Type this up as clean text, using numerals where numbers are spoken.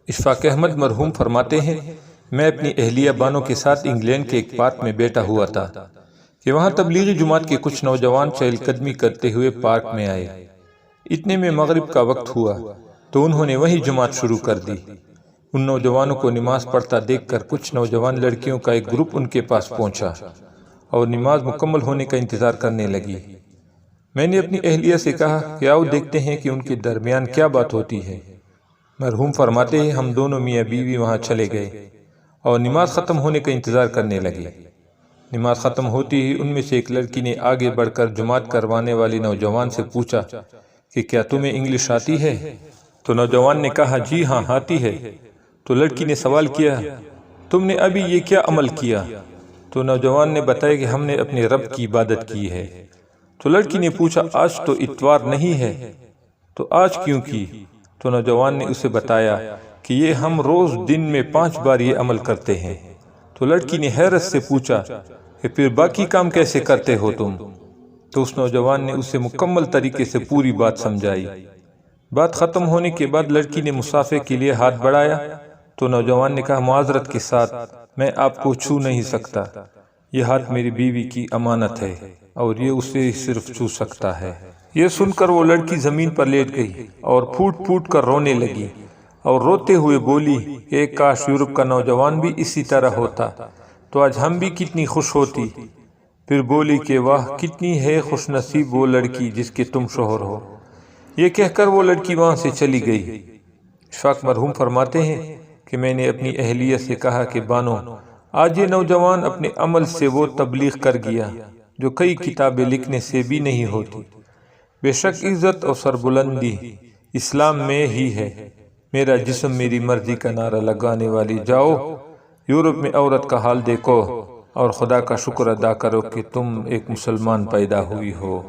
اشفاق احمد مرحوم فرماتے ہیں، میں اپنی اہلیہ بانوں کے ساتھ انگلینڈ کے ایک پارک میں بیٹھا ہوا تھا کہ وہاں تبلیغی جماعت کے کچھ نوجوان چہل قدمی کرتے ہوئے پارک میں آئے۔ اتنے میں مغرب کا وقت ہوا تو انہوں نے وہی جماعت شروع کر دی۔ ان نوجوانوں کو نماز پڑھتا دیکھ کر کچھ نوجوان لڑکیوں کا ایک گروپ ان کے پاس پہنچا اور نماز مکمل ہونے کا انتظار کرنے لگی۔ میں نے اپنی اہلیہ سے کہا کہ آؤ دیکھتے ہیں کہ ان کے درمیان کیا بات ہوتی ہے۔ مرحوم فرماتے ہیں، ہم دونوں میاں بیوی وہاں چلے گئے اور نماز ختم ہونے کا انتظار کرنے لگے۔ نماز ختم ہوتی ہی ان میں سے ایک لڑکی نے آگے بڑھ کر جماعت کروانے والے نوجوان سے پوچھا کہ کیا تمہیں انگلش آتی ہے؟ تو نوجوان نے کہا جی ہاں آتی ہے۔ تو لڑکی نے سوال کیا تم نے ابھی یہ کیا عمل کیا؟ تو نوجوان نے بتایا کہ ہم نے اپنے رب کی عبادت کی ہے۔ تو لڑکی نے پوچھا آج تو اتوار نہیں ہے تو آج کیوں کی؟ تو نوجوان نے اسے بتایا کہ یہ ہم روز دن میں 5 بار یہ عمل کرتے ہیں۔ تو لڑکی نے حیرت سے پوچھا کہ پھر باقی کام کیسے کرتے ہو تم؟ تو اس نوجوان نے اسے مکمل طریقے سے پوری بات سمجھائی۔ بات ختم ہونے کے بعد لڑکی نے مصافحے کے لیے ہاتھ بڑھایا تو نوجوان نے کہا معذرت کے ساتھ میں آپ کو چھو نہیں سکتا، یہ ہاتھ میری بیوی کی امانت ہے اور یہ اسے صرف چھو سکتا ہے۔ یہ سن کر وہ لڑکی زمین پر لیٹ گئی اور پھوٹ پھوٹ کر رونے لگی اور روتے ہوئے بولی کہ کاش یورپ کا نوجوان بھی اسی طرح ہوتا تو آج ہم بھی کتنی خوش ہوتی۔ پھر بولی کہ واہ کتنی ہے خوش نصیب وہ لڑکی جس کے تم شوہر ہو۔ یہ کہہ کر وہ لڑکی وہاں سے چلی گئی۔ اشفاق مرحوم فرماتے ہیں کہ میں نے اپنی اہلیہ سے کہا کہ بانو آج یہ نوجوان اپنے عمل سے وہ تبلیغ کر گیا جو کئی کتابیں لکھنے سے بھی نہیں ہوتی۔ بے شک عزت اور سربلندی اسلام میں ہی ہے۔ میرا جسم میری مرضی کا نعرہ لگانے والی جاؤ یورپ میں عورت کا حال دیکھو اور خدا کا شکر ادا کرو کہ تم ایک مسلمان پیدا ہوئی ہو۔